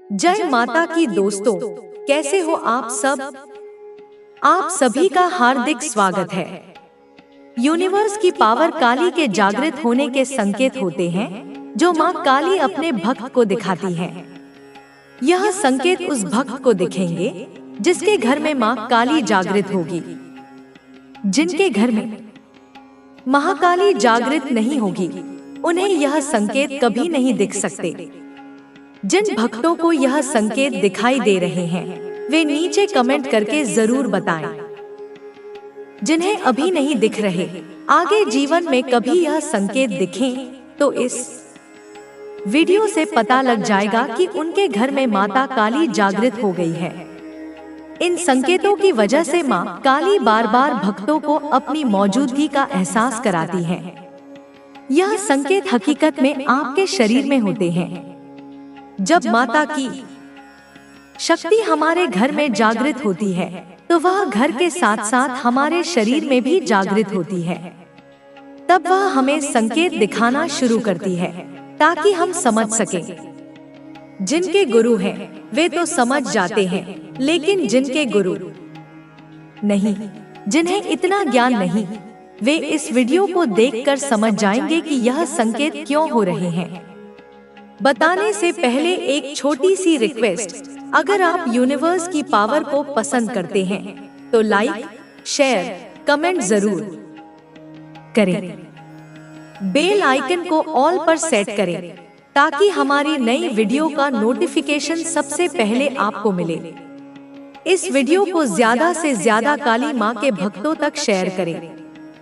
जय माता की दोस्तों, कैसे हो आप सब। आप सभी का हार्दिक स्वागत है। यूनिवर्स की पावर काली के जागृत होने के संकेत होते हैं जो माँ काली अपने भक्त को दिखाती है। यह संकेत उस भक्त को दिखेंगे जिसके घर में माँ काली जागृत होगी। जिनके घर में महाकाली जागृत नहीं होगी उन्हें यह संकेत कभी नहीं दिख सकते। जिन भक्तों को यह संकेत दिखाई दे रहे हैं वे नीचे कमेंट करके जरूर बताएं। जिन्हें अभी नहीं दिख रहे, आगे जीवन में कभी यह संकेत दिखें तो इस वीडियो से पता लग जाएगा कि उनके घर में माता काली जागृत हो गई है। इन संकेतों की वजह से माँ काली बार बार भक्तों को अपनी मौजूदगी का एहसास कराती है। यह संकेत हकीकत में आपके शरीर में होते हैं। जब माता की शक्ति हमारे घर में जागृत होती है तो वह घर के साथ साथ हमारे शरीर में भी जागृत होती है। तब वह हमें संकेत दिखाना शुरू करती है ताकि हम समझ सकें। जिनके गुरु हैं वे तो समझ जाते हैं, लेकिन जिनके गुरु नहीं, जिन्हें इतना ज्ञान नहीं, वे इस वीडियो को देखकर समझ जाएंगे कि यह संकेत क्यों हो रहे हैं। बताने से पहले एक छोटी सी रिक्वेस्ट, अगर आप यूनिवर्स की पावर को पसंद करते हैं तो लाइक, शेयर, कमेंट जरूर करें। बेल आइकन को ऑल पर सेट करें ताकि हमारी नई वीडियो का नोटिफिकेशन सबसे पहले आपको मिले। इस वीडियो को ज्यादा से ज्यादा काली माँ के भक्तों तक शेयर करें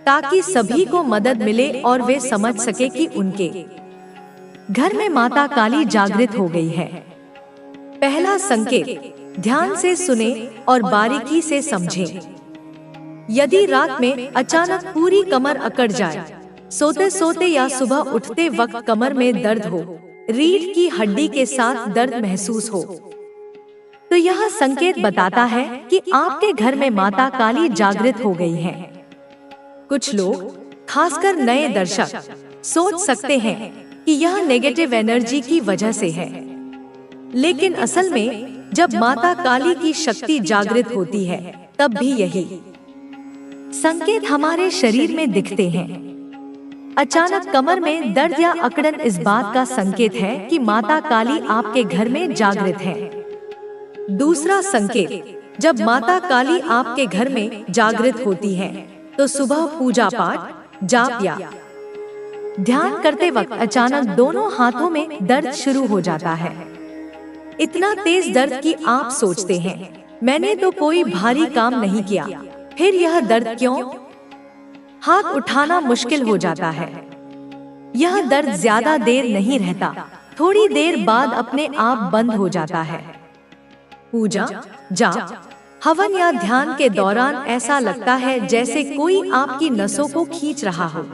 ताकि सभी को मदद मिले और वे समझ सके कि उनके घर में माता काली जागृत हो गई है। पहला संकेत, ध्यान से सुने और बारीकी से समझें। यदि रात में अचानक पूरी कमर अकड़ जाए, सोते सोते या सुबह उठते वक्त कमर में दर्द हो, रीढ़ की हड्डी के साथ दर्द महसूस हो, तो यह संकेत बताता है कि आपके घर में माता काली जागृत हो गई है। कुछ लोग, खासकर नए दर्शक, सोच सकते हैं कि यह नेगेटिव एनर्जी की वजह से है, लेकिन असल में जब माता काली की शक्ति जागृत होती है तब भी यही संकेत हमारे शरीर में दिखते हैं। अचानक कमर में दर्द या अकड़न इस बात का संकेत है कि माता काली आपके घर में जागृत है। दूसरा संकेत, जब माता काली आपके घर में जागृत होती है तो सुबह पूजा पाठ, जाप या ध्यान करते वक्त अचानक दोनों हाथों में दर्द शुरू हो जाता है। इतना तेज दर्द कि आप सोचते हैं मैंने तो कोई भारी काम नहीं किया, फिर यह दर्द क्यों? हाथ उठाना मुश्किल हो जाता है। यह दर्द ज्यादा देर नहीं रहता, थोड़ी देर बाद अपने आप बंद हो जाता है। पूजा, जाप, हवन या ध्यान के दौरान ऐसा लगता है जैसे कोई आपकी नसों को खींच रहा हो।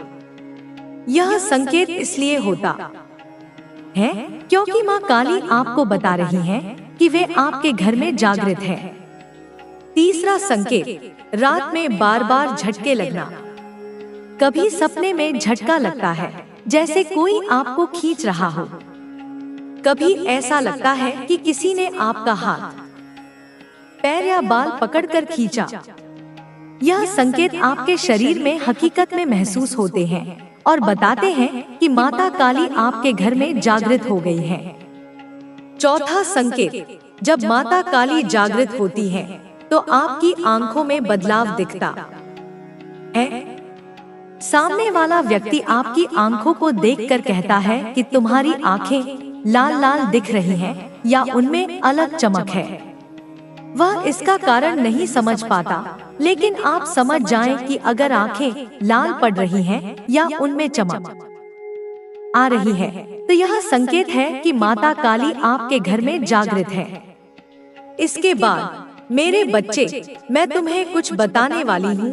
यह संकेत इसलिए होता है क्योंकि माँ काली आपको बता रही हैं कि वे आपके घर में जागृत हैं। तीसरा संकेत, रात में बार बार झटके लगना। कभी सपने में झटका लगता है जैसे कोई आपको खींच रहा हो। कभी ऐसा लगता है कि किसी ने आपका हाथ, पैर या बाल पकड़कर खींचा। यह संकेत आपके शरीर में हकीकत में महसूस होते हैं और बताते हैं कि माता काली आपके घर में जागृत हो गई है। चौथा संकेत, जब माता काली जागृत होती है तो आपकी आंखों में बदलाव दिखता है। सामने वाला व्यक्ति आपकी आंखों को देखकर कहता है कि तुम्हारी आंखें लाल लाल दिख रही हैं या उनमें अलग चमक है। वह इसका कारण नहीं समझ पाता, लेकिन आप समझ जाएं कि अगर आंखें लाल पड़ रही हैं या उनमें चमक आ रही है तो यह संकेत है कि माता काली आपके घर में जागृत है। इसके बाद मेरे बच्चे, मैं तुम्हें कुछ बताने वाली हूँ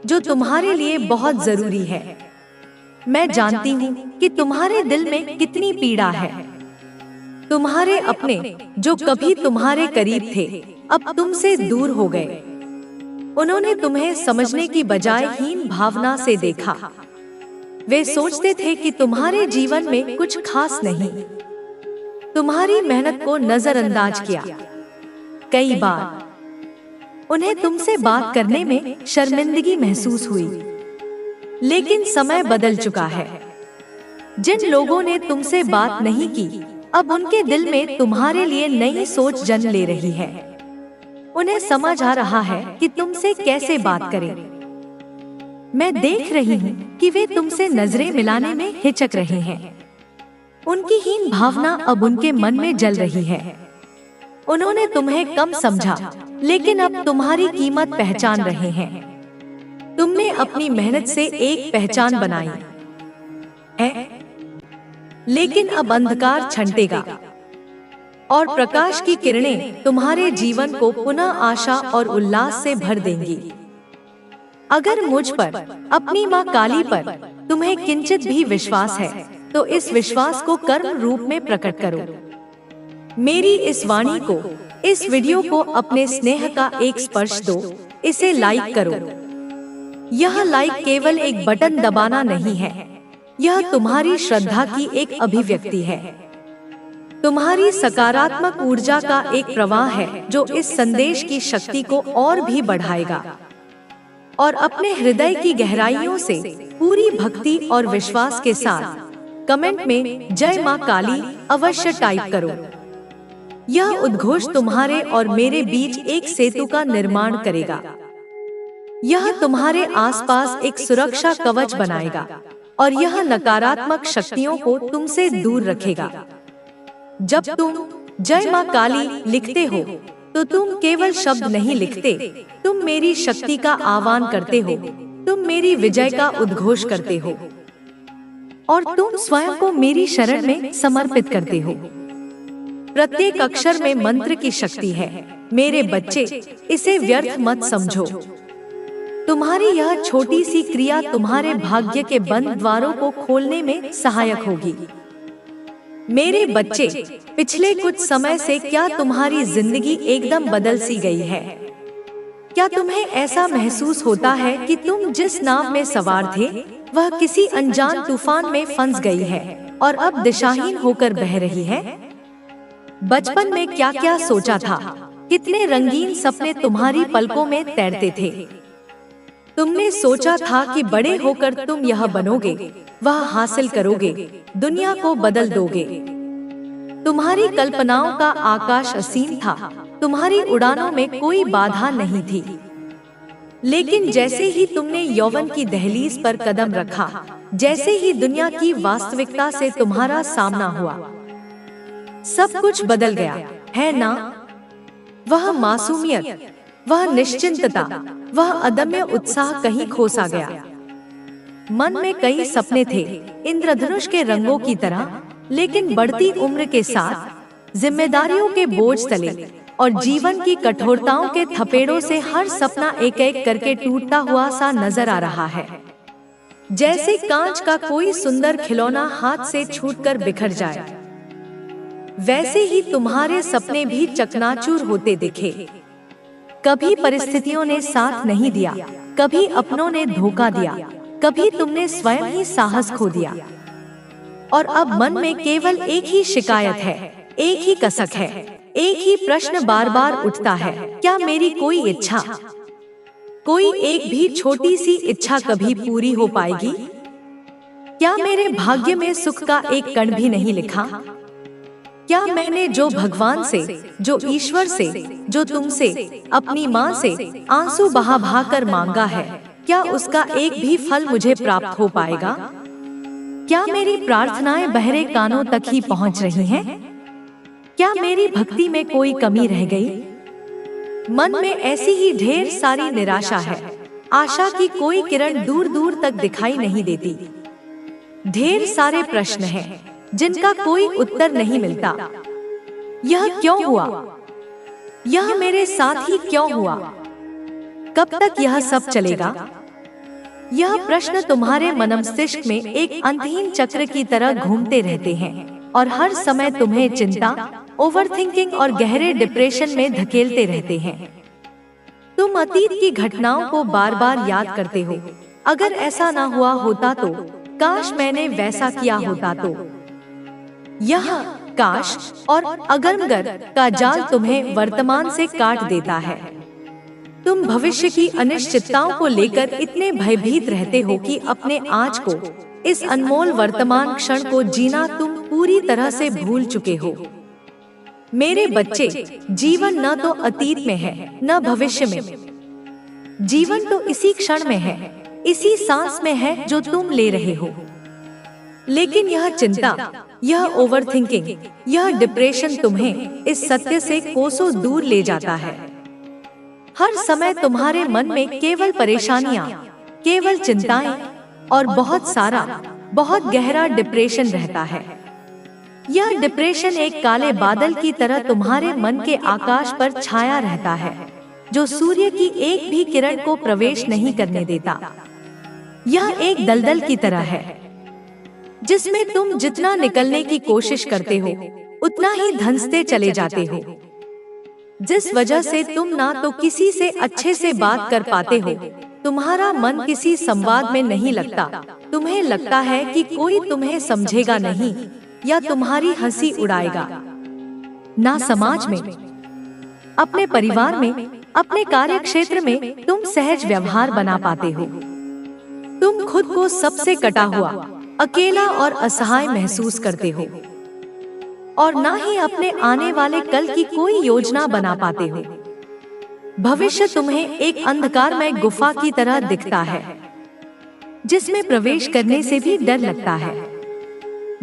जो तुम्हारे लिए बहुत जरूरी है। मैं जानती हूँ कि तुम्हारे दिल में कितनी पीड़ा है। तुम्हारे अपने जो कभी तुम्हारे करीब थे अब तुमसे दूर हो गए। उन्होंने तुम्हें समझने की बजाय हीन भावना से देखा। वे सोचते थे कि तुम्हारे जीवन में कुछ खास नहीं। तुम्हारी मेहनत को नजरअंदाज किया। कई बार उन्हें तुमसे बात करने में शर्मिंदगी महसूस हुई, लेकिन समय बदल चुका है। जिन लोगों ने तुमसे बात नहीं की, अब उनके दिल में तुम्हारे लिए नई सोच जन्म ले रही है। उन्हें समझ आ रहा है कि तुमसे कैसे बात करें। मैं देख रही हूँ कि वे तुमसे नजरें मिलाने में हिचक रहे हैं। उनकी हीन भावना अब उनके मन में जल रही है। उन्होंने तुम्हें कम समझा, लेकिन अब तुम्हारी कीमत पहचान रहे हैं। तुमने अपनी मेहनत से एक पहचान बनाई है, लेकिन अब अंधकार छंटेगा और प्रकाश की किरणें तुम्हारे जीवन को पुनः आशा और उल्लास से भर देंगी। अगर मुझ पर, अपनी माँ काली पर तुम्हें किंचित भी विश्वास है, तो इस विश्वास को कर्म रूप में प्रकट करो। मेरी इस वाणी को, इस वीडियो को अपने स्नेह का एक स्पर्श दो। इसे लाइक करो। यह लाइक केवल एक बटन दबाना नहीं है, यह तुम्हारी श्रद्धा की एक अभिव्यक्ति है। तुम्हारी सकारात्मक ऊर्जा का एक प्रवाह है जो इस संदेश की शक्ति को और भी बढ़ाएगा। और अपने हृदय की गहराइयों से पूरी भक्ति और विश्वास के साथ कमेंट में जय मां काली अवश्य टाइप करो। यह उद्घोष तुम्हारे और मेरे बीच एक सेतु का निर्माण करेगा। यह तुम्हारे आसपास एक सुरक्षा कवच बनाएगा और यह नकारात्मक शक्तियों को तुमसे दूर रखेगा। जब तुम जय मां काली लिखते हो, तो तुम केवल शब्द नहीं लिखते, तुम मेरी शक्ति का आह्वान करते हो, तुम मेरी विजय का उद्घोष करते हो और तुम स्वयं को मेरी शरण में समर्पित करते हो। प्रत्येक अक्षर में मंत्र की शक्ति है। मेरे बच्चे, इसे व्यर्थ मत समझो। तुम्हारी यह छोटी सी क्रिया तुम्हारे भाग्य के बंद द्वारों को खोलने में सहायक होगी। मेरे बच्चे, पिछले कुछ समय से क्या तुम्हारी जिंदगी एकदम बदल सी गई है? क्या तुम्हें ऐसा महसूस होता है कि तुम जिस नाव में सवार थे, वह किसी अनजान तूफान में फंस गई है और अब दिशाहीन होकर बह रही है? बचपन में क्या क्या सोचा था? कितने रंगीन सपने तुम्हारी पलकों में तैरते थे? तुमने सोचा था कि बड़े होकर तुम यह बनोगे, वह हासिल करोगे, दुनिया को बदल दोगे। तुम्हारी कल्पनाओं का आकाश असीम था, तुम्हारी उड़ानों में कोई बाधा नहीं थी। लेकिन जैसे ही तुमने यौवन की दहलीज पर कदम रखा, जैसे ही दुनिया की वास्तविकता से तुम्हारा सामना हुआ, सब कुछ बदल गया, है ना? वह मासूमियत, वह निश्चिंतता, वह अदम्य उत्साह कहीं खो सा गया। मन में कई सपने थे, इंद्रधनुष के रंगों की तरह, लेकिन बढ़ती उम्र के साथ जिम्मेदारियों के बोझ तले और जीवन की कठोरताओं के थपेड़ों से हर सपना एक एक करके टूटता हुआ सा नजर आ रहा है। जैसे कांच का कोई सुंदर खिलौना हाथ से छूटकर बिखर जाए, वैसे ही तुम्हारे सपने भी चकनाचूर होते दिखे। कभी परिस्थितियों ने साथ नहीं दिया, कभी अपनों ने धोखा दिया, कभी तुमने स्वयं ही साहस खो दिया। और अब मन में केवल एक ही शिकायत है, एक ही कसक है, एक ही प्रश्न बार बार उठता है, क्या मेरी कोई इच्छा, कोई एक भी छोटी सी इच्छा कभी पूरी हो पाएगी? क्या मेरे भाग्य में सुख का एक कण भी नहीं लिखा? क्या मैंने जो भगवान से, जो ईश्वर से, जो तुमसे, अपनी माँ से आंसू बहा बहा कर मांगा है, क्या उसका एक भी फल मुझे प्राप्त हो पाएगा? क्या मेरी प्रार्थनाएं बहरे कानों तक ही पहुँच रही हैं? क्या मेरी भक्ति में कोई कमी रह गई? मन में ऐसी ही ढेर सारी निराशा है। आशा की कोई किरण दूर दूर तक दिखाई नहीं देती। ढेर सारे प्रश्न हैं जिनका कोई उत्तर नहीं मिलता। यह क्यों हुआ? यह मेरे साथ ही क्यों हुआ? कब तक यह सब चलेगा? यह प्रश्न तुम्हारे मनमस्तिष्क में एक अंतहीन चक्र की तरह घूमते रहते हैं और हर समय तुम्हें चिंता, ओवरथिंकिंग और गहरे डिप्रेशन में धकेलते रहते हैं। तुम अतीत की घटनाओं को बार बार याद करते हो। अगर ऐसा ना हुआ होता तो, काश मैंने वैसा किया होता तो। काश और अगमगर का जाल तुम्हें वर्तमान से काट देता है। तुम भविष्य की अनिश्चितताओं को लेकर इतने भयभीत रहते हो कि अपने आज को, इस अनमोल वर्तमान क्षण को जीना तुम पूरी तरह से भूल चुके हो। मेरे बच्चे, जीवन न तो अतीत में है न भविष्य में, जीवन तो इसी क्षण में है, इसी सांस में है जो तुम ले रहे हो। लेकिन यह चिंता, यह ओवरथिंकिंग, यह डिप्रेशन तुम्हें इस सत्य से कोसों दूर ले जाता है। हर समय तुम्हारे मन में केवल परेशानियां, केवल चिंताएं और बहुत गहरा डिप्रेशन रहता है। यह डिप्रेशन एक काले बादल की तरह तुम्हारे मन के आकाश पर छाया रहता है, जो सूर्य की एक भी किरण को प्रवेश नहीं करने देता। यह एक दलदल की तरह है, जिसमें तुम जितना निकलने की कोशिश करते हो, उतना ही धंसते चले जाते हो। जिस वजह से तुम ना तो किसी से अच्छे से बात कर पाते हो, तुम्हारा मन किसी संवाद में नहीं लगता, तुम्हें लगता है कि कोई तुम्हें समझेगा नहीं या तुम्हारी हंसी उड़ाएगा। ना समाज में, अपने परिवार में, अपने कार्य क्षेत्र में तुम सहज व्यवहार बना पाते हो। तुम खुद को सबसे कटा हुआ, अकेला और असहाय महसूस करते हो, और ना ही अपने आने वाले कल की कोई योजना बना पाते हो। भविष्य तुम्हें एक अंधकारमय गुफा की तरह दिखता है, जिसमें प्रवेश करने से भी डर लगता है।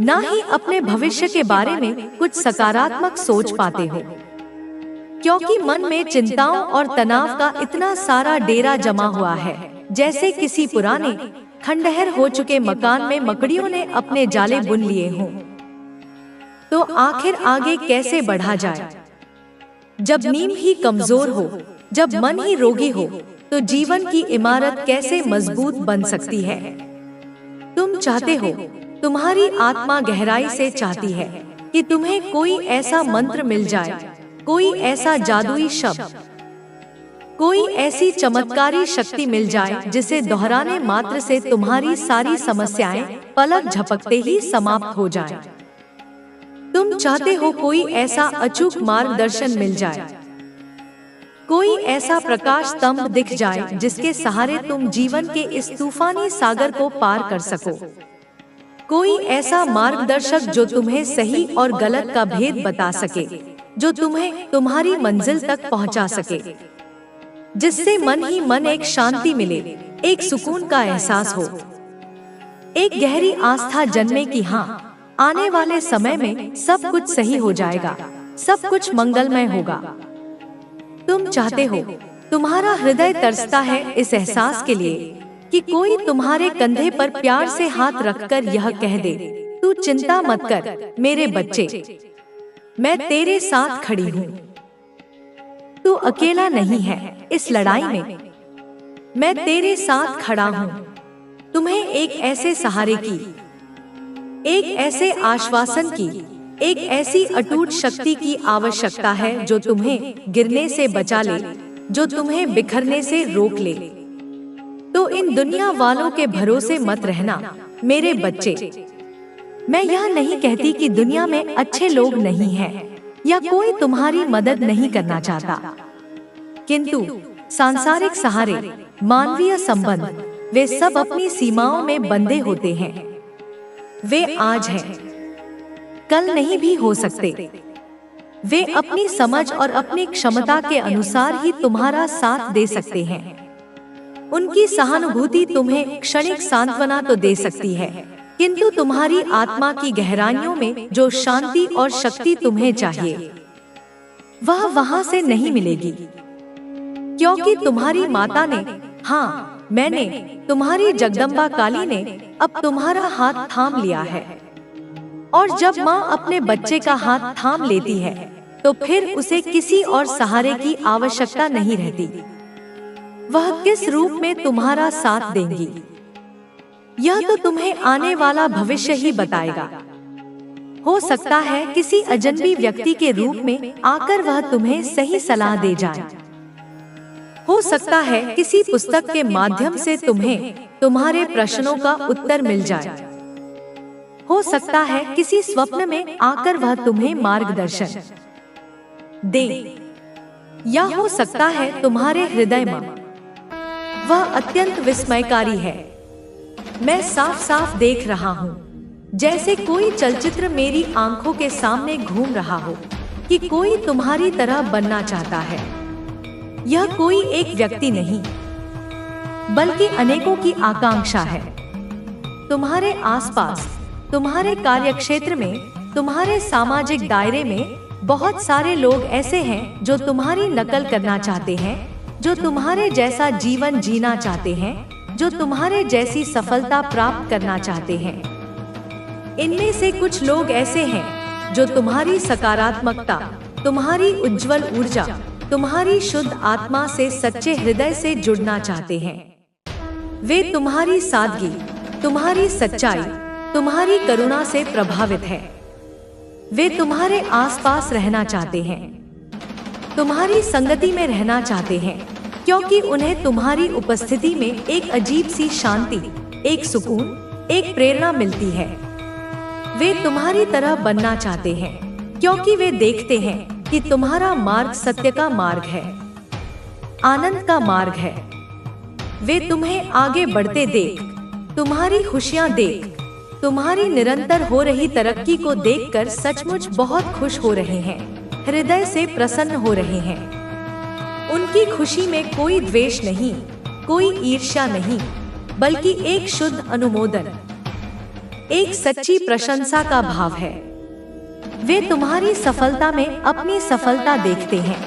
ना ही अपने भविष्य के बारे में कुछ सकारात्मक सोच पाते हो, क्योंकि मन में चिंताओं और तनाव का इतना सारा डेरा जमा हुआ है, जैसे किसी पुराने खंडहर हो चुके मकान में मकड़ियों ने अपने जाले बुन लिए हों। तो आखिर आगे कैसे बढ़ा जाए? जब नींव ही कमजोर हो, जब मन ही रोगी हो, तो जीवन की इमारत कैसे मजबूत बन सकती है? तुम चाहते हो, तुम्हारी आत्मा गहराई से चाहती है कि तुम्हें कोई ऐसा मंत्र मिल जाए, कोई ऐसा जादुई शब्द, कोई ऐसी चमत्कारी शक्ति मिल जाए जिसे दोहराने मात्र से तुम्हारी सारी समस्याएं पलक झपकते ही समाप्त हो जाएं। तुम चाहते हो कोई ऐसा अचूक मार्गदर्शन मिल जाए, कोई ऐसा प्रकाश स्तंभ दिख जाए जिसके सहारे तुम जीवन के इस तूफानी सागर को पार कर सको। कोई ऐसा मार्गदर्शक जो तुम्हें सही और गलत का भेद बता सके, जो तुम्हें तुम्हारी मंजिल तक पहुंचा सके, जिससे मन ही मन एक शांति मिले, एक सुकून का एहसास हो, एक गहरी आस्था जन्मे कि हाँ, आने वाले समय में सब कुछ सही हो जाएगा, सब कुछ मंगलमय होगा। तुम चाहते हो, तुम्हारा हृदय तरसता है इस एहसास के लिए कि कोई तुम्हारे कंधे पर प्यार से हाथ रखकर यह कह दे, तू चिंता मत कर मेरे बच्चे, मैं तेरे साथ खड़ी हूँ। तू अकेला नहीं है इस लड़ाई में, मैं तेरे साथ खड़ा हूँ। तुम्हें एक ऐसे सहारे की, एक ऐसे आश्वासन की, एक ऐसी अटूट शक्ति की आवश्यकता है जो तुम्हें गिरने से बचा ले, जो तुम्हें बिखरने से रोक ले। तो इन दुनिया वालों के भरोसे मत रहना मेरे बच्चे। मैं यह नहीं कहती कि दुनिया में अच्छे लोग नहीं हैं या कोई तुम्हारी मदद नहीं करना चाहता, किंतु सांसारिक सहारे, मानवीय संबंध, वे सब अपनी सीमाओं में बंधे होते हैं। वे आज हैं, कल नहीं भी हो सकते। वे अपनी समझ और अपनी क्षमता के अनुसार ही तुम्हारा साथ दे सकते हैं। उनकी सहानुभूति तुम्हें क्षणिक सांत्वना तो दे सकती है, किंतु तुम्हारी आत्मा की गहराइयों में जो शांति और शक्ति तुम्हें चाहिए, वह वहां से नहीं मिलेगी, क्योंकि तुम्हारी माता ने, हाँ मैंने, तुम्हारी जगदम्बा काली ने अब तुम्हारा हाथ थाम लिया है। और जब माँ अपने बच्चे का हाथ थाम लेती है, तो फिर उसे किसी और सहारे की आवश्यकता नहीं रहती। वह किस रूप में तुम्हारा साथ देंगी, यह तो तुम्हें आने वाला भविष्य ही बताएगा। हो सकता है किसी अजनबी व्यक्ति के रूप में आकर वह तुम्हें सही सलाह दे जाए। हो सकता है किसी पुस्तक के माध्यम से तुम्हें तुम्हारे प्रश्नों का उत्तर मिल जाए। हो सकता है किसी स्वप्न में आकर वह तुम्हें मार्गदर्शन दे, या हो सकता है तुम्हारे हृदय में वह अत्यंत विस्मयकारी है। मैं साफ साफ देख रहा हूँ, जैसे कोई चलचित्र मेरी आंखों के सामने घूम रहा हो, कि कोई तुम्हारी तरह बनना चाहता है। यह कोई एक व्यक्ति नहीं, बल्कि अनेकों की आकांक्षा है। तुम्हारे आसपास, तुम्हारे कार्यक्षेत्र में, तुम्हारे सामाजिक दायरे में बहुत सारे लोग ऐसे हैं जो तुम्हारी नकल करना चाहते हैं, जो तुम्हारे जैसा जीवन जीना चाहते हैं, जो तुम्हारे जैसी सफलता प्राप्त करना चाहते हैं। इनमें से कुछ लोग ऐसे हैं जो तुम्हारी सकारात्मकता, तुम्हारी उज्जवल ऊर्जा, तुम्हारी शुद्ध आत्मा से सच्चे हृदय से जुड़ना चाहते हैं। वे तुम्हारी सादगी, तुम्हारी सच्चाई, तुम्हारी करुणा से प्रभावित है। वे तुम्हारे आसपास रहना चाहते हैं, तुम्हारी संगति में रहना चाहते हैं, क्योंकि उन्हें तुम्हारी उपस्थिति में एक अजीब सी शांति, एक सुकून, एक प्रेरणा मिलती है। वे तुम्हारी तरह बनना चाहते हैं, क्योंकि वे देखते हैं कि तुम्हारा मार्ग सत्य का मार्ग है, आनंद का मार्ग है। वे तुम्हें आगे बढ़ते देख, तुम्हारी खुशियां देख, तुम्हारी निरंतर हो रही तरक्की को देखकर सचमुच बहुत खुश हो रहे हैं, हृदय से प्रसन्न हो रहे हैं। उनकी खुशी में कोई द्वेष नहीं, कोई ईर्ष्या नहीं, बल्कि एक शुद्ध अनुमोदन, एक सच्ची प्रशंसा का भाव है। वे तुम्हारी सफलता में अपनी सफलता देखते हैं,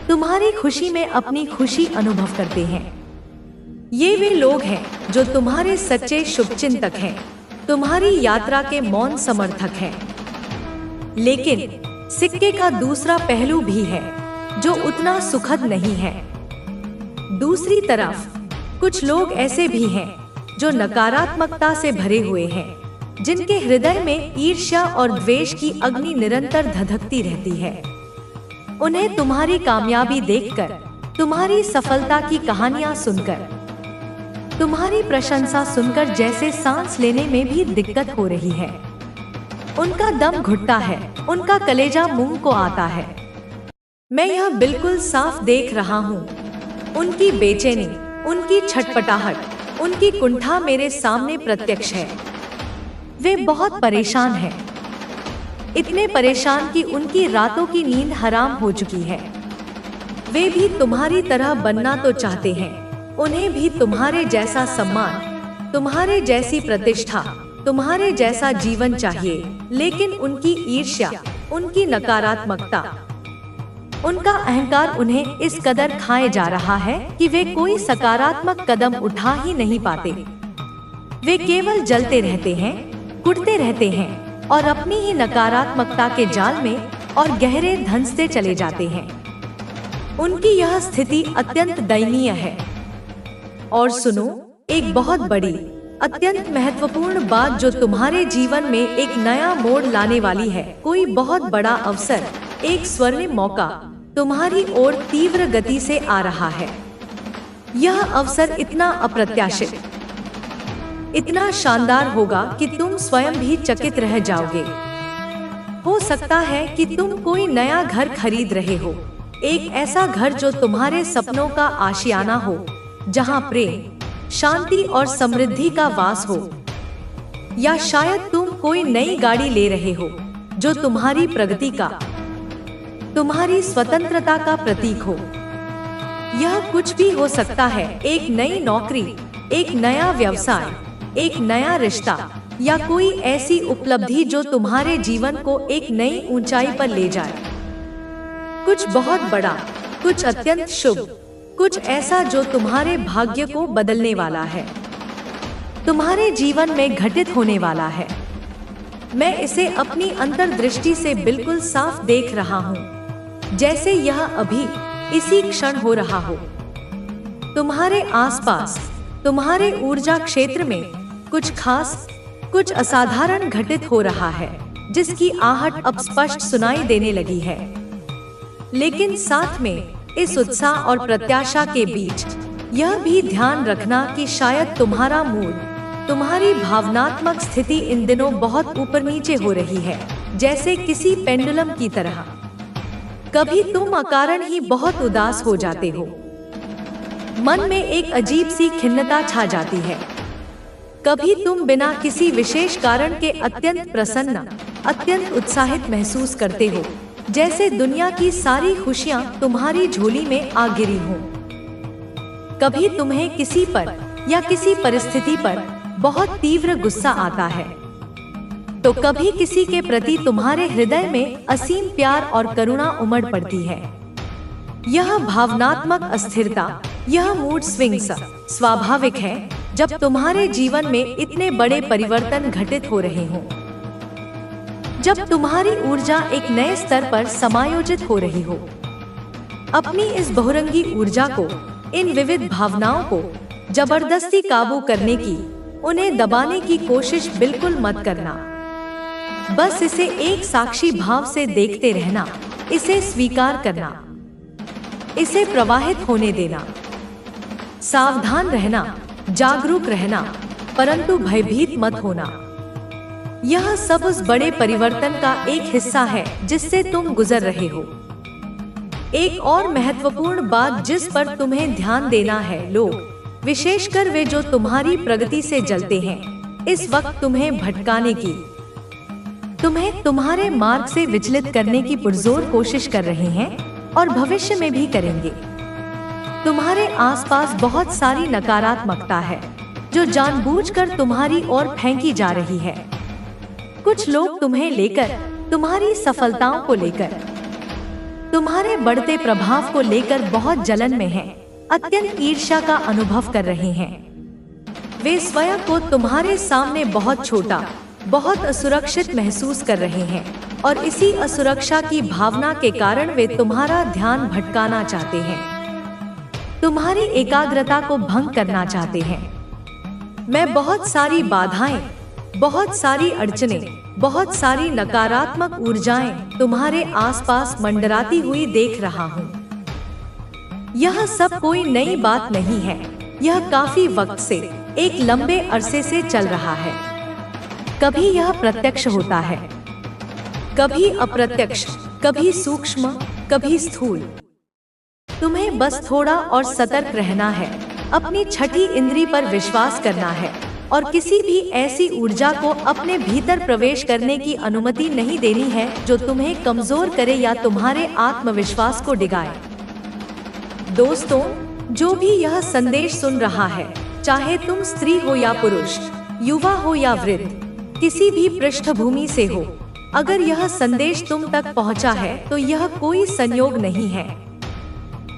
तुम्हारी खुशी में अपनी खुशी अनुभव करते हैं। ये वे लोग हैं जो तुम्हारे सच्चे शुभचिंतक हैं, तुम्हारी यात्रा के मौन समर्थक हैं। लेकिन सिक्के का दूसरा पहलू भी है, जो उतना सुखद नहीं है। दूसरी तरफ कुछ लोग ऐसे भी हैं जो नकारात्मकता से भरे हुए हैं, जिनके हृदय में ईर्ष्या और द्वेष की अग्नि निरंतर धधकती रहती है। उन्हें तुम्हारी कामयाबी देखकर, तुम्हारी सफलता की कहानियां सुनकर, तुम्हारी प्रशंसा सुनकर जैसे सांस लेने में भी दिक्कत हो रही है। उनका दम घुटता है, उनका कलेजा मुंह को आता है। मैं यह बिल्कुल साफ देख रहा हूँ। उनकी बेचैनी, उनकी छटपटाहट, उनकी कुंठा मेरे सामने प्रत्यक्ष है। वे बहुत परेशान हैं, इतने परेशान कि उनकी रातों की नींद हराम हो चुकी है। वे भी तुम्हारी तरह बनना तो चाहते हैं, उन्हें भी तुम्हारे जैसा सम्मान, तुम्हारे जैसी प्रतिष्ठा, तुम्हारे जैसा जीवन चाहिए। लेकिन उनकी ईर्ष्या, उनकी नकारात्मकता, उनका अहंकार उन्हें इस कदर खाए जा रहा है कि वे कोई सकारात्मक कदम उठा ही नहीं पाते। वे केवल जलते रहते हैं, कुटते रहते हैं और अपनी ही नकारात्मकता के जाल में और गहरे धंसते चले जाते हैं। उनकी यह स्थिति अत्यंत दयनीय है। और सुनो, एक बहुत बड़ी, अत्यंत महत्वपूर्ण बात जो तुम्हारे जीवन में एक नया मोड़ लाने वाली है। कोई बहुत बड़ा अवसर, एक स्वर्णिम मौका तुम्हारी ओर तीव्र गति से आ रहा है। यह अवसर इतना अप्रत्याशित, इतना शानदार होगा कि तुम स्वयं भी चकित रह जाओगे। हो सकता है कि तुम कोई नया घर खरीद रहे हो, एक ऐसा घर जो तुम्हारे सपनों का आशियाना हो, जहां प्रेम, शांति और समृद्धि का वास हो। या शायद तुम कोई नई गाड़ी ले रहे हो जो तुम्हारी प्रगति का, तुम्हारी स्वतंत्रता का प्रतीक हो। यह कुछ भी हो सकता है, एक नई नौकरी, एक नया व्यवसाय, एक नया रिश्ता, या कोई ऐसी उपलब्धि जो तुम्हारे जीवन को एक नई ऊंचाई पर ले जाए। कुछ बहुत बड़ा, कुछ अत्यंत शुभ, कुछ ऐसा जो तुम्हारे भाग्य को बदलने वाला है, तुम्हारे जीवन में घटित होने वाला है। मैं इसे अपनी अंतर्दृष्टि से बिल्कुल साफ देख रहा हूँ, जैसे यह अभी इसी क्षण हो रहा हो। तुम्हारे आसपास, तुम्हारे ऊर्जा क्षेत्र में कुछ खास, कुछ असाधारण घटित हो रहा है, जिसकी आहट अब स्पष्ट सुनाई देने लगी है। लेकिन साथ में इस उत्साह और प्रत्याशा के बीच यह भी ध्यान रखना कि शायद तुम्हारा मूड, तुम्हारी भावनात्मक स्थिति इन दिनों बहुत ऊपर नीचे हो रही है, जैसे किसी पेंडुलम की तरह। कभी तुम अकारण ही बहुत उदास हो जाते हो, मन में एक अजीब सी खिन्नता छा जाती है। कभी तुम बिना किसी विशेष कारण के अत्यंत प्रसन्न, अत्यंत उत्साहित महसूस करते हो, जैसे दुनिया की सारी खुशियां तुम्हारी झोली में आ गिरी हों। कभी तुम्हें किसी पर या किसी परिस्थिति पर बहुत तीव्र गुस्सा आता है, तो कभी किसी के प्रति तुम्हारे हृदय में असीम प्यार और करुणा उमड़ पड़ती है। यह भावनात्मक अस्थिरता, यह मूड स्विंग्स स्वाभाविक है जब तुम्हारे जीवन में इतने बड़े परिवर्तन घटित हो रहे हों, जब तुम्हारी ऊर्जा एक नए स्तर पर समायोजित हो रही हो। अपनी इस बहुरंगी ऊर्जा को, इन विविध भावनाओं को जबरदस्ती काबू करने की, उन्हें दबाने की कोशिश बिल्कुल मत करना। बस इसे एक साक्षी भाव से देखते रहना, इसे स्वीकार करना, इसे प्रवाहित होने देना। सावधान रहना, जागरूक रहना, परंतु भयभीत मत होना। यह सब उस बड़े परिवर्तन का एक हिस्सा है जिससे तुम गुजर रहे हो। एक और महत्वपूर्ण बात जिस पर तुम्हें ध्यान देना है, लोग, विशेषकर वे जो तुम्हारी प्रगति से जलते हैं, इस वक्त तुम्हें भटकाने की, तुम्हें तुम्हारे मार्ग से विचलित करने की पुरजोर कोशिश कर रहे हैं और भविष्य में भी करेंगे। तुम्हारे आसपास बहुत सारी नकारात्मकता है जो जानबूझकर तुम्हारी ओर फेंकी जा रही है। कुछ लोग तुम्हें लेकर, तुम्हारी सफलताओं को लेकर, तुम्हारे बढ़ते प्रभाव को लेकर बहुत जलन में हैं, अत्यंत ईर्ष्या का अनुभव कर रहे हैं। वे स्वयं को तुम्हारे सामने बहुत छोटा, बहुत असुरक्षित महसूस कर रहे हैं और इसी असुरक्षा की भावना के कारण वे तुम्हारा ध्यान भटकाना चाहते हैं, तुम्हारी एकाग्रता को भंग करना चाहते हैं। मैं बहुत सारी बाधाएं, बहुत सारी अड़चनें, बहुत सारी नकारात्मक ऊर्जाएं तुम्हारे आसपास मंडराती हुई देख रहा हूँ। यह सब कोई नई बात नहीं है, यह काफी वक्त से, एक लंबे अरसे से चल रहा है। कभी यह प्रत्यक्ष होता है, कभी अप्रत्यक्ष, कभी सूक्ष्म, कभी स्थूल। तुम्हें बस थोड़ा और सतर्क रहना है, अपनी छठी इंद्री पर विश्वास करना है और किसी भी ऐसी ऊर्जा को अपने भीतर प्रवेश करने की अनुमति नहीं देनी है जो तुम्हें कमजोर करे या तुम्हारे आत्मविश्वास को डिगाए। दोस्तों, जो भी यह संदेश सुन रहा है, चाहे तुम स्त्री हो या पुरुष, युवा हो या वृद्ध, किसी भी पृष्ठभूमि से हो, अगर यह संदेश तुम तक पहुंचा है तो यह कोई संयोग नहीं है।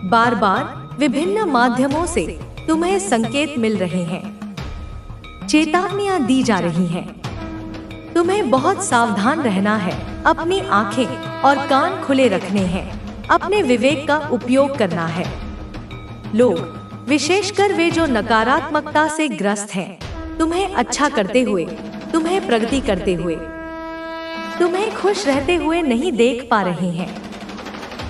बार बार विभिन्न माध्यमों से तुम्हें संकेत मिल रहे हैं, चेतावनियां दी जा रही हैं। तुम्हें बहुत सावधान रहना है, अपनी आंखें और कान खुले रखने हैं, अपने विवेक का उपयोग करना है। लोग, विशेषकर वे जो नकारात्मकता से ग्रस्त हैं, तुम्हें अच्छा करते हुए, तुम्हें प्रगति करते हुए, तुम्हें खुश रहते हुए नहीं देख पा रहे हैं।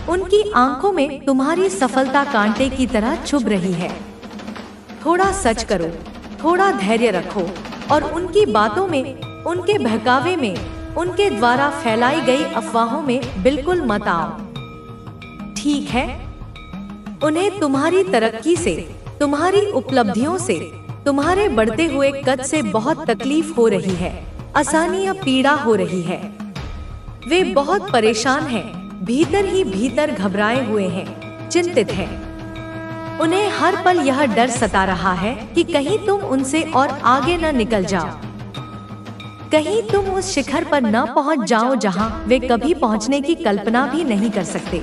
उनकी आंखों में तुम्हारी सफलता कांटे की तरह चुभ रही है। थोड़ा सच करो, थोड़ा धैर्य रखो और उनकी बातों में, उनके बहकावे में, उनके द्वारा फैलाई गई अफवाहों में बिल्कुल मत आओ। ठीक है? उन्हें तुम्हारी तरक्की से, तुम्हारी उपलब्धियों से, तुम्हारे बढ़ते हुए कद से बहुत तकलीफ हो रही है, आसानी या पीड़ा हो रही है। वे बहुत परेशान हैं, भीतर ही भीतर घबराए हुए हैं, चिंतित हैं। उन्हें हर पल यह डर सता रहा है कि कहीं तुम उनसे और आगे न निकल जाओ, कहीं तुम उस शिखर पर न पहुंच जाओ जहां वे कभी पहुंचने की कल्पना भी नहीं कर सकते।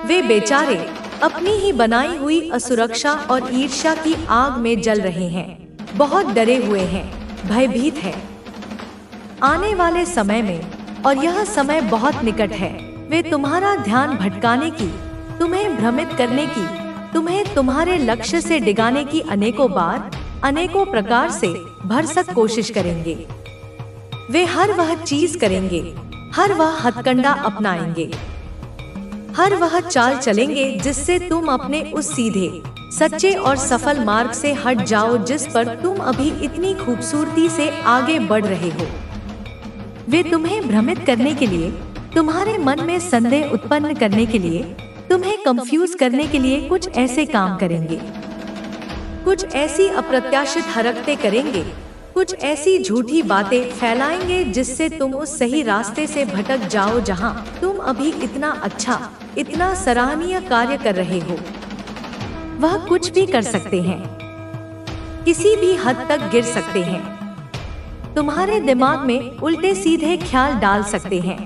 वे बेचारे अपनी ही बनाई हुई असुरक्षा और ईर्ष्या की आग में जल रहे हैं, बहुत डरे हुए हैं, भयभीत हैं। आने वाले समय में, और यह समय बहुत निकट है, वे तुम्हारा ध्यान भटकाने की, तुम्हें भ्रमित करने की, तुम्हें तुम्हारे लक्ष्य से डिगाने की अनेकों बार, अनेकों प्रकार से भरसक कोशिश करेंगे। वे हर वह चीज करेंगे, हर वह हथकंडा अपनाएंगे, हर वह चाल चलेंगे जिससे तुम अपने उस सीधे, सच्चे और सफल मार्ग से हट जाओ जिस पर तुम अभी इतनी खूबसूरती से आगे बढ़ रहे हो। वे तुम्हें भ्रमित करने के लिए, तुम्हारे मन में संदेह उत्पन्न करने के लिए, तुम्हें कंफ्यूज करने के लिए कुछ ऐसे काम करेंगे, कुछ ऐसी अप्रत्याशित हरकतें करेंगे, कुछ ऐसी झूठी बातें फैलाएंगे जिससे तुम उस सही रास्ते से भटक जाओ जहां तुम अभी इतना अच्छा, इतना सराहनीय कार्य कर रहे हो। वह कुछ भी कर सकते हैं, किसी भी हद तक गिर सकते हैं, तुम्हारे दिमाग में उल्टे सीधे ख्याल डाल सकते हैं।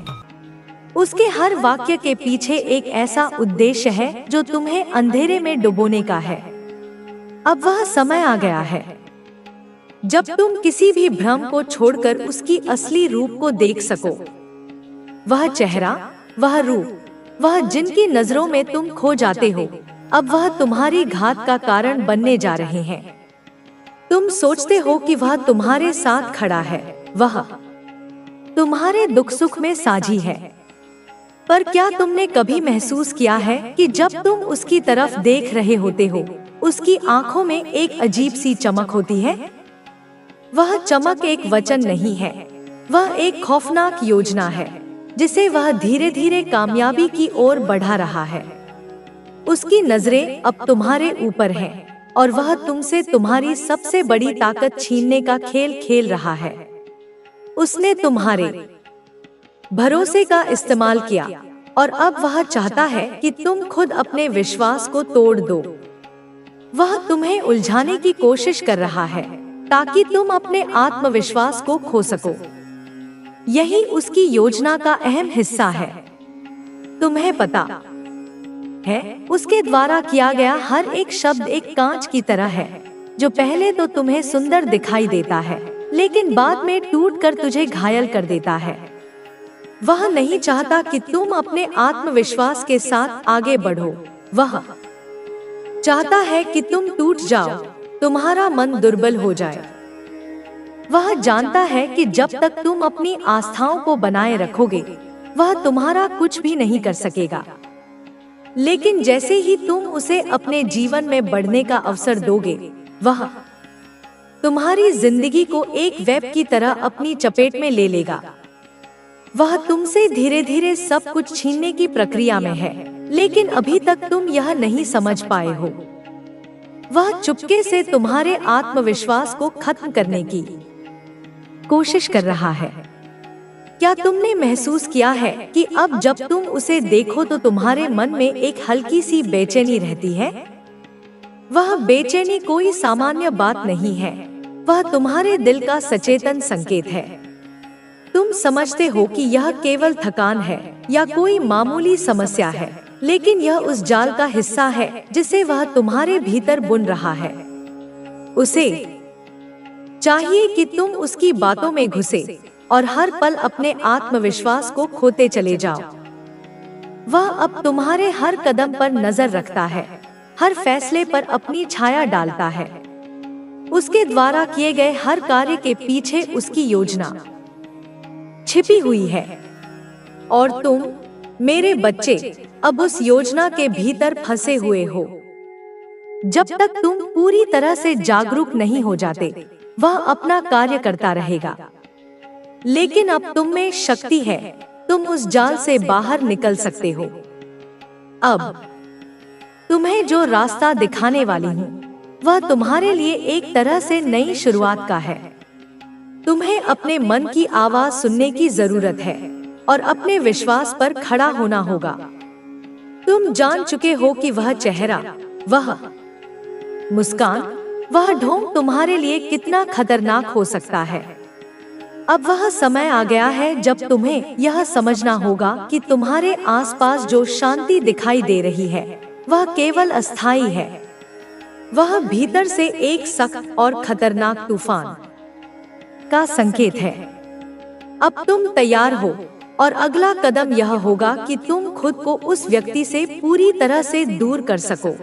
उसके हर वाक्य के पीछे एक ऐसा उद्देश्य है जो तुम्हें अंधेरे में डुबोने का है। अब वह समय आ गया है जब तुम किसी भी भ्रम को छोड़कर उसकी असली रूप को देख सको। वह चेहरा, वह रूप, वह जिनकी नजरों में तुम खो जाते हो, अब वह तुम्हारी घात का कारण बनने जा रहे हैं। तुम सोचते हो कि वह तुम्हारे साथ खड़ा है, वह तुम्हारे दुख सुख में साझी है, पर क्या तुमने कभी महसूस किया है कि जब तुम उसकी तरफ देख रहे होते हो, उसकी आंखों में एक अजीब सी चमक होती है? वह चमक एक वचन नहीं है, वह एक खौफनाक योजना है जिसे वह धीरे धीरे कामयाबी की ओर बढ़ा रहा है। उसकी नजरें अब तुम्हारे ऊपर हैं और वह तुमसे तुम्हारी सबसे बड़ी ताकत छीनने का खेल खेल रहा है। उसने तुम्हारे भरोसे का इस्तेमाल किया और अब वह चाहता है कि तुम खुद अपने विश्वास को तोड़ दो। वह तुम्हें उलझाने की कोशिश कर रहा है ताकि तुम अपने आत्मविश्वास को खो सको। यही उसकी योजना का अहम हिस्सा है। तुम्हें पता है, उसके द्वारा किया गया हर एक शब्द एक कांच की तरह है जो पहले तो तुम्हें सुंदर दिखाई देता है लेकिन बाद में टूटकर तुझे घायल कर देता है। वह नहीं चाहता कि तुम अपने आत्मविश्वास के साथ आगे बढ़ो। वह चाहता है कि तुम टूट जाओ, तुम्हारा मन दुर्बल हो जाए। वह जानता है कि जब तक तुम अपनी आस्थाओं को बनाए रखोगे, वह तुम्हारा कुछ भी नहीं कर सकेगा। लेकिन जैसे ही तुम उसे अपने जीवन में बढ़ने का अवसर दोगे, वह तुम्हारी जिंदगी को एक वेब की तरह अपनी चपेट में ले लेगा। वह तुमसे धीरे धीरे सब कुछ छीनने की प्रक्रिया में है, लेकिन अभी तक तुम यह नहीं समझ पाए हो। वह चुपके से तुम्हारे आत्मविश्वास को खत्म करने की कोशिश कर रहा है। क्या तुमने महसूस किया है कि अब जब तुम उसे देखो तो तुम्हारे मन में एक हल्की सी बेचैनी रहती है? वह बेचैनी कोई सामान्य बात नहीं है, वह तुम्हारे दिल का सचेतन संकेत है। तुम समझते हो कि यह केवल थकान है या कोई मामूली समस्या है, लेकिन यह उस जाल का हिस्सा है जिसे वह तुम्हारे भीतर बुन रहा है। उसे चाहिए कि तुम उसकी बातों में घुसे और हर पल अपने आत्मविश्वास को खोते चले जाओ। वह अब तुम्हारे हर कदम पर नजर रखता है, हर फैसले पर अपनी छाया डालता है। उसके द्वारा किए गए हर कार्य के पीछे उसकी योजना छिपी हुई है और तुम, मेरे बच्चे, अब उस योजना के भीतर फंसे हुए हो। जब तक तुम पूरी तरह से जागरूक नहीं हो जाते, वह अपना कार्य करता रहेगा। लेकिन अब तुम में शक्ति है, तुम उस जाल से बाहर निकल सकते हो। अब तुम्हें जो रास्ता दिखाने वाली हूँ, वह तुम्हारे लिए एक तरह से नई शुरुआत का है। तुम्हें अपने मन की आवाज सुनने की जरूरत है और अपने विश्वास पर खड़ा होना होगा। तुम जान चुके हो कि वह चेहरा, वह मुस्कान, वह ढोंग तुम्हारे लिए कितना खतरनाक हो सकता है। अब वह समय आ गया है जब तुम्हें यह समझना होगा कि तुम्हारे आसपास जो शांति दिखाई दे रही है, वह केवल अस्थायी है। वह भीतर से एक सख्त और खतरनाक तूफान का संकेत है। अब तुम तैयार हो और अगला कदम यह होगा कि तुम खुद को उस व्यक्ति से पूरी तरह से दूर कर सको।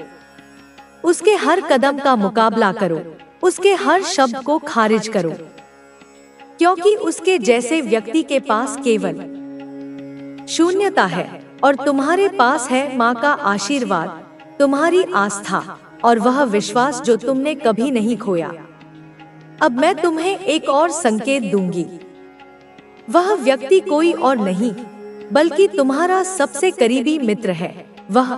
उसके हर कदम का मुकाबला करो, उसके हर शब्द को खारिज करो, क्योंकि उसके जैसे व्यक्ति के पास केवल शून्यता है। और तुम्हारे पास है माँ का आशीर्वाद, तुम्हारी आस्था और वह विश्वास जो तुमने कभी नहीं खोया। अब मैं तुम्हें एक और संकेत दूंगी। वह व्यक्ति कोई और नहीं बल्कि तुम्हारा सबसे करीबी मित्र है। वह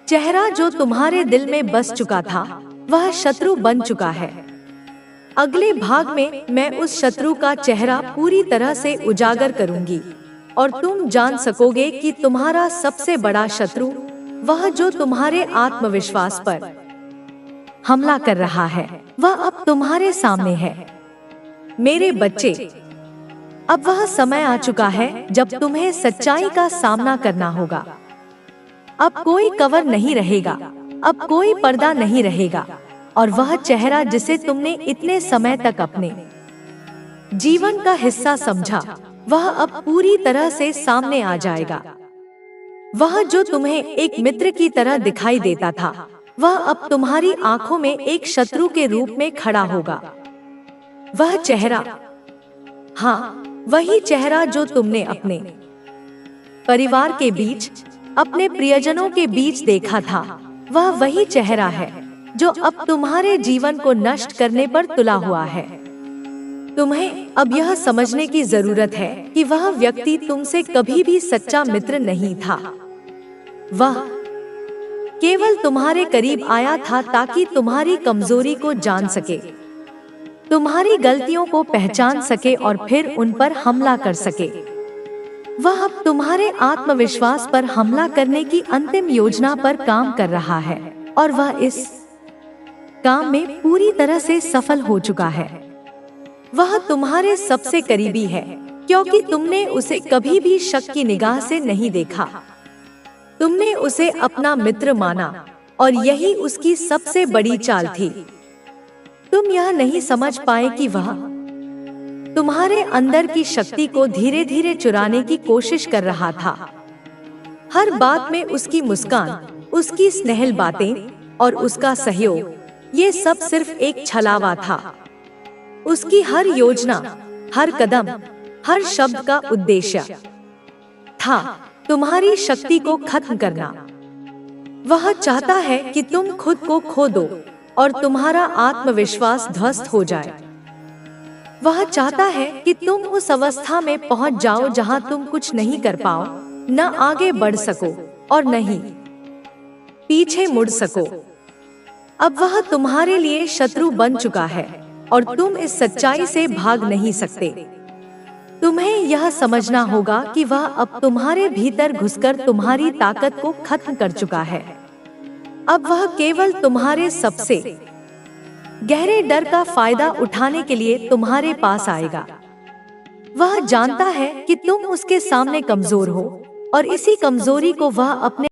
चेहरा जो तुम्हारे दिल में बस चुका था, वह शत्रु बन चुका है। अगले भाग में मैं उस शत्रु का चेहरा पूरी तरह से उजागर करूंगी और तुम जान सकोगे कि तुम्हारा सबसे बड़ा शत्रु, वह जो तुम्हारे आत्मविश्वास पर हमला कर रहा है, वह अब तुम्हारे सामने है। मेरे बच्चे, अब वह समय आ चुका है जब तुम्हें सच्चाई का सामना करना होगा। अब कोई कवर नहीं रहेगा, अब कोई पर्दा नहीं रहेगा और वह चेहरा जिसे तुमने इतने समय तक अपने जीवन का हिस्सा समझा, वह अब पूरी तरह से सामने आ जाएगा। वह जो तुम्हें एक मित्र की तरह दिखाई देता था, वह अब तुम्हारी आंखों में एक शत्रु के रूप में खड़ा होगा। वह चेहरा, हाँ, वही चेहरा जो तुमने अपने परिवार के बीच, अपने प्रियजनों के बीच देखा था, वह वही चेहरा है जो अब तुम्हारे जीवन को नष्ट करने पर तुला हुआ है। तुम्हें अब यह समझने की जरूरत है कि वह व्यक्ति तुमसे कभी भी सच्चा मित्र नहीं था। वह केवल तुम्हारे करीब आया था ताकि तुम्हारी कमजोरी को जान सके, तुम्हारी गलतियों को पहचान सके और फिर उन पर हमला कर सके। वह अब तुम्हारे आत्मविश्वास पर हमला करने की अंतिम योजना पर काम कर रहा है और वह इस काम में पूरी तरह से सफल हो चुका है। वह तुम्हारे सबसे करीबी है क्योंकि तुमने उसे कभी भी शक की निगाह से नहीं देखा। तुमने उसे अपना मित्र माना और यही उसकी सबसे बड़ी चाल थी। तुम यह नहीं समझ पाए कि वह तुम्हारे अंदर की शक्ति को धीरे धीरे चुराने की कोशिश कर रहा था। हर बात में उसकी मुस्कान, उसकी स्नेहल बातें और उसका सहयोग, ये सब सिर्फ एक छलावा था। उसकी हर योजना, हर कदम, हर शब्द का उद्देश्य था तुम्हारी शक्ति को खत्म करना। वह चाहता है कि तुम खुद को खो दो और तुम्हारा आत्मविश्वास ध्वस्त हो जाए। वह चाहता है कि तुम उस अवस्था में पहुंच जाओ जहां तुम कुछ नहीं कर पाओ, न आगे बढ़ सको और नहीं पीछे मुड़ सको। अब वह तुम्हारे लिए शत्रु बन चुका है और तुम इस सच्चाई से भाग नहीं सकते। तुम्हें यह समझना होगा कि वह अब तुम्हारे भीतर घुसकर तुम्हारी ताकत को खत्म कर चुका है। अब वह केवल तुम्हारे सबसे गहरे डर का फायदा उठाने के लिए तुम्हारे पास आएगा। वह जानता है कि तुम उसके सामने कमजोर हो और इसी कमजोरी को वह अपने